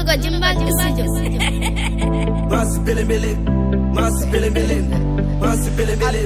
Duga jimba studio. Masi pele mele, masi pele mele, masi pele mele,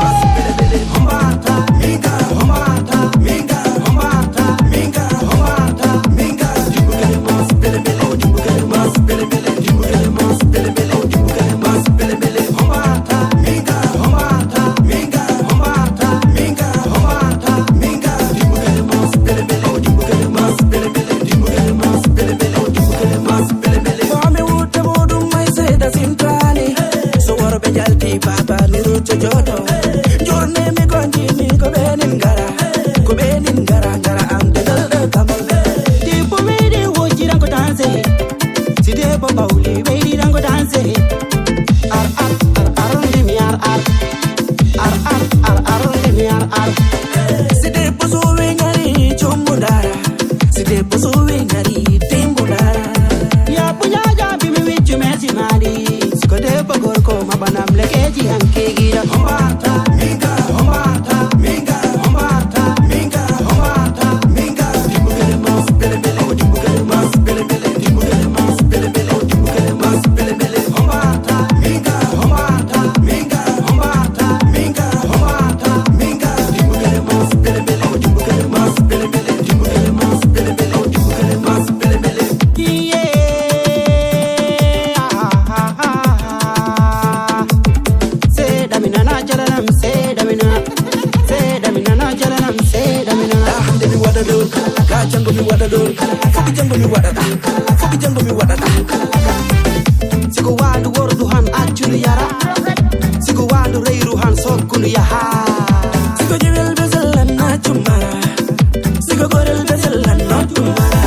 masi pele mele. Homata, minga, homata, minga, homata, minga, homata, minga. Jibukele masi pele mele, jibukele masi pele mele, jibukele masi pele mele, jibukele masi pele mele. Homata, minga, homata, minga, homata, minga, homata, minga. Jibukele masi pele mele, jibukele masi pele mele, jibukele masi pele mele, jibukele masi pele mele. Mami wutte modum mai seda simplani. So waro be jalti papa ni rucho jodo. Jorne mi gonji mi ko benin gara, ko benin gara gara am de dal kamal. Di po me di wo jiran ko dance. Si de po bauli me di ran ko dance. Ar ar ar ar di mi ar ar. Ar ar ar ar di mi ar ar. Si de po so we ngari chumudara. Si de po so we ngari timbudara. Ya punya ja bi mi wichu merci mari. Siko de po gorko mabanam lekeji ankegira. Homata minga, homata minga, homata minga, homata minga. Jibukele mas pele mele, jibukele mas pele mele, jibukele mas pele mele, jibukele mas pele mele. Homata minga, homata minga, homata minga, homata minga. Jibukele mas pele mele, jibukele mas pele mele, jibukele mas pele mele, jibukele mas pele mele. Jango mi wadado, fuki jango mi wadada, fuki jango mi wadada. Sigo wandu wordu han achulu yara, sigo wandu reiru han sokulu yaha. Sigo jewel bezel na chumara, sigo gorel bezel na chumara.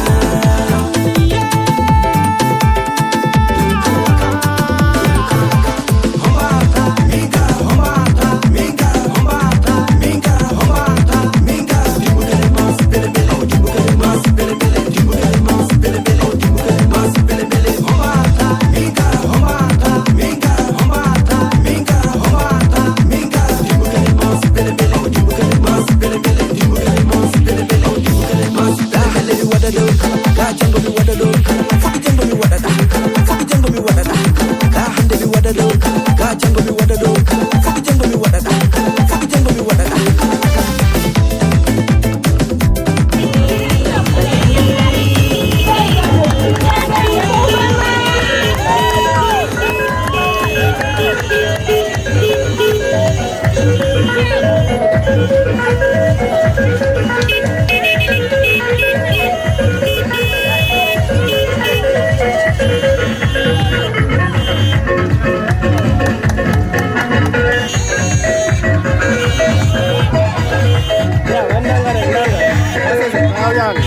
Mariama,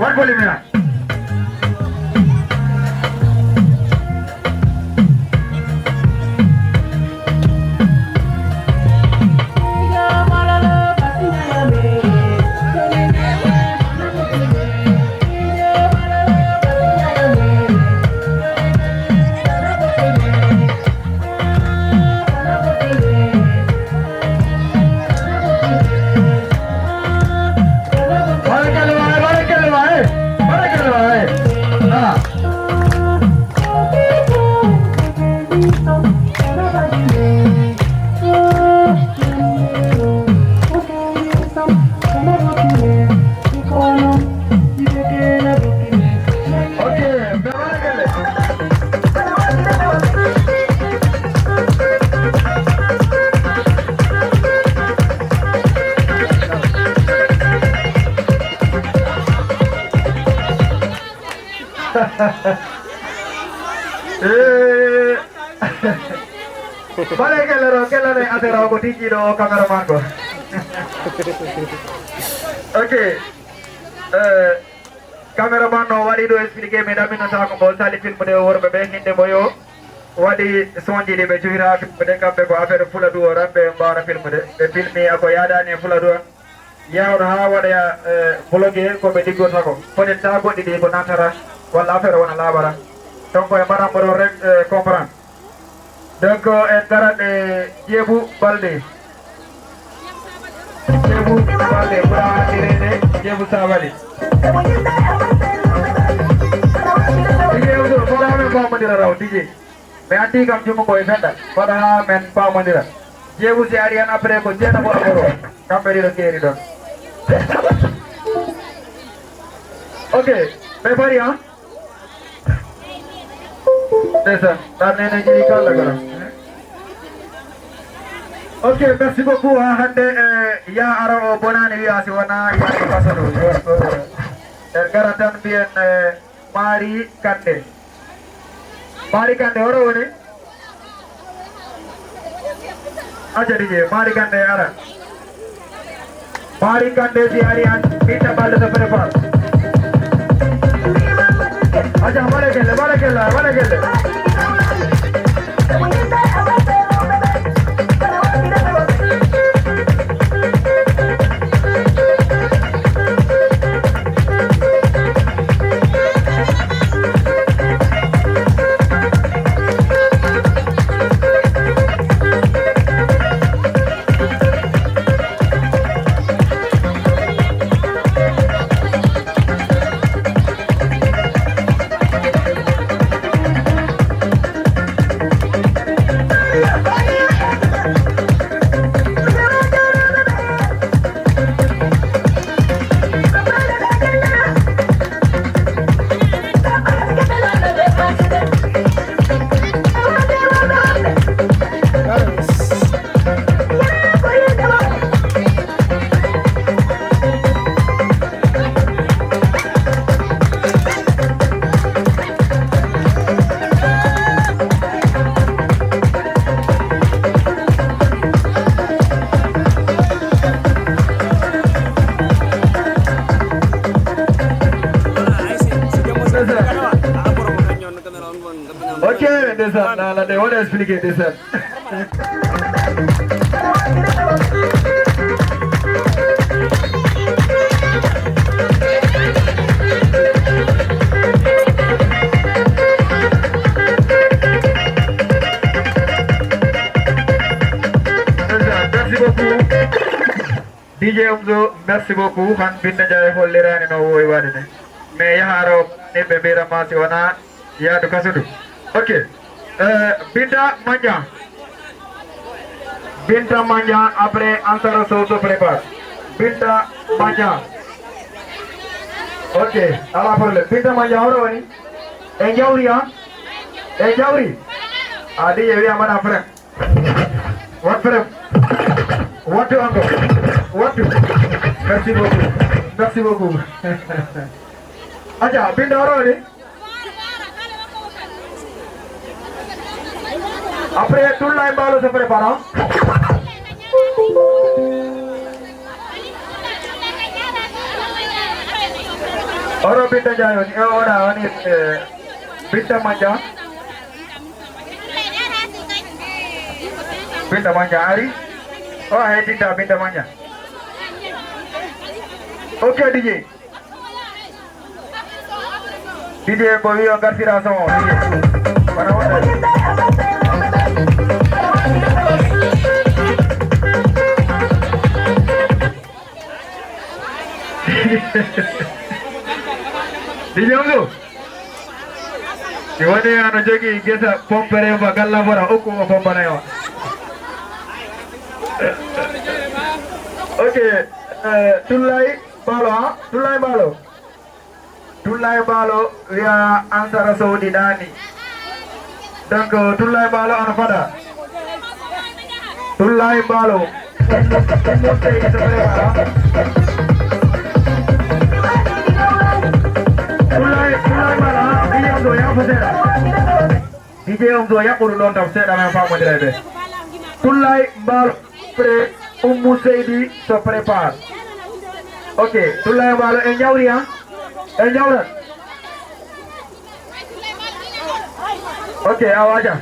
What volume ya? Vale che la ne atera ko tiji do cameraman ko. Okay. Cameraman no wadi do expliquer me damino ta ko bol sali film de worbe be hinde boyo wadi sonji de be juira film de kambe ko affaire FOULADOU rambe mbara film de be filmi ako yada ne FOULADOU yawdo ha wada blogué ko be diggo tako peut ta goddi de ko natara wala affaire wona labara donc e maram do rek comprendre donc en garade jebu balde bra direne jebu sabali jebu ko rame ko mandira raw tiji me andi kam jumo ko e fenda wada ha men pa mandira jebu si ari an après ko jena ko ro kambe diro keri don okay me bari ha desa tane ne jiri kala gara. Okay, merci beaucoup. Hande ya aro bonani wi asiwana ya pasado. Garatan bien Mari Kande. Mari Kande oro woni. Aja dije Mari Kande ara. Mari Kande di harian kita Mballo se prepara. Aja vale gelle. Okay, this one. Now, they want to explain this one. Merci beaucoup. DJ Umzo, merci beaucoup. Han binda jare hollirani no woy wadine. Me yaharo nimbe bira masi wana ya do kasudu. Okay. Binta Manja après Ansara se prépare. Binta Manja. Ok, à la parole. Binta Manja oro ni. Enjauri ha? Enjauri. Adi yewi amana frère. What frère? What do uncle? What do? Merci beaucoup. Merci beaucoup. Aja, Binta oro ni. Après tout le Mballo se prépare. Oro Binta Jayon, ora oni Binta Manja. Binta Manja Ari. Oh, hai Binta Manja. Okay, DJ. DJ boy yang kasih rasa mau. Mana mana. DJ Omzo. Iwane anu jogi gesa pompere bagalla bora uku pompa na yo. Okay, Tulai Mballo via antara Saudi Dani. Donc Tulai Mballo anu pada. Tulai Mballo. DJ Omzo ya kudu don tap seda men famu direbe. Tulai Mballo pre Ummu Seidi se prépare. Ok, Tulai Mballo en jawri ha? En jawra. Ok, awaja.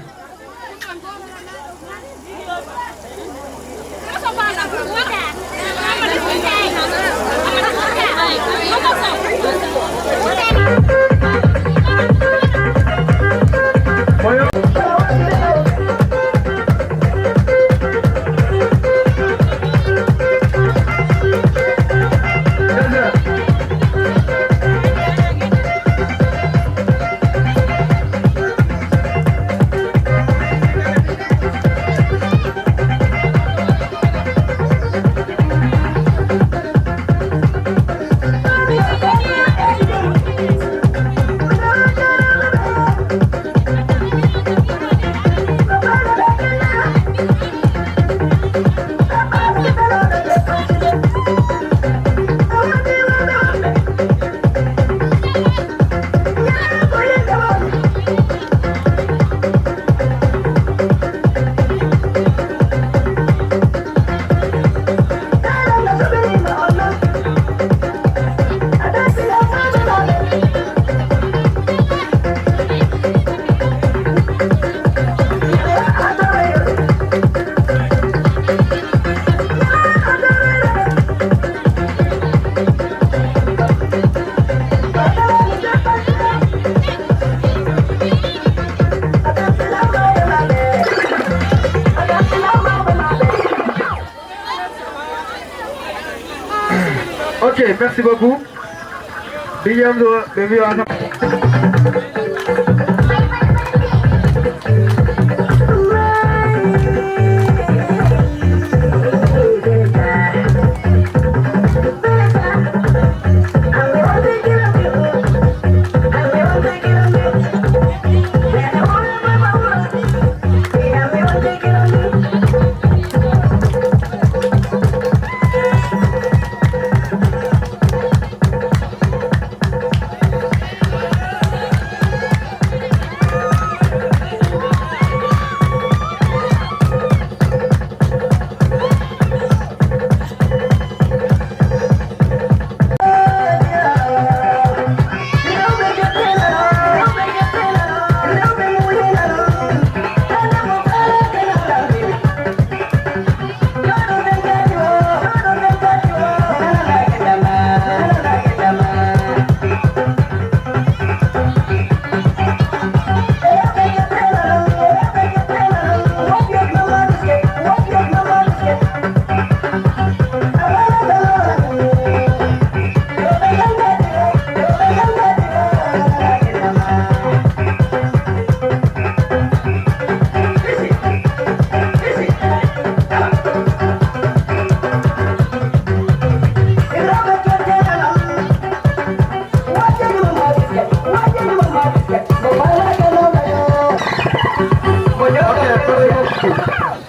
Ok, merci beaucoup. DJ Omzo, bienvenue ensemble.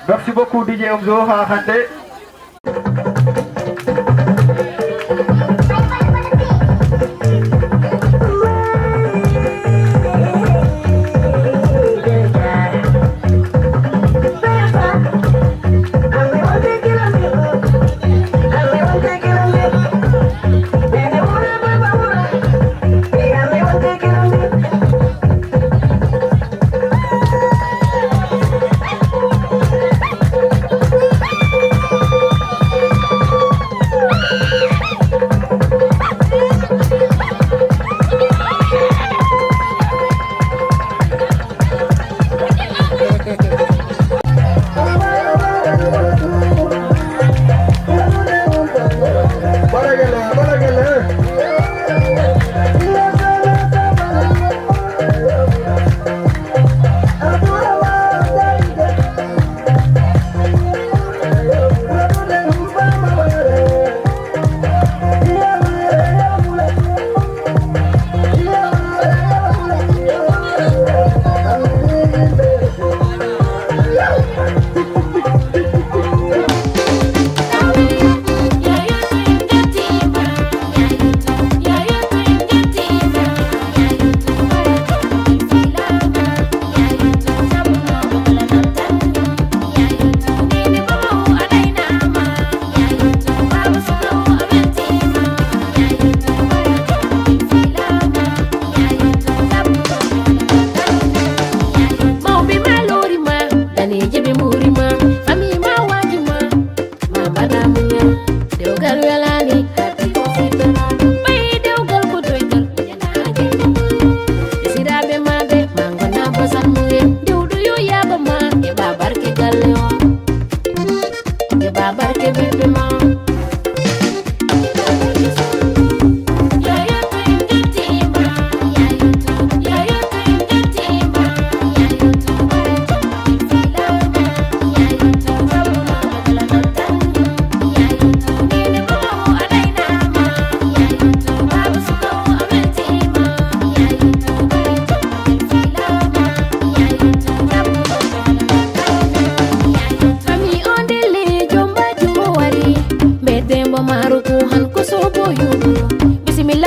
Merci beaucoup DJ Omzo, Hante.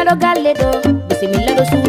do galle do bisimilla do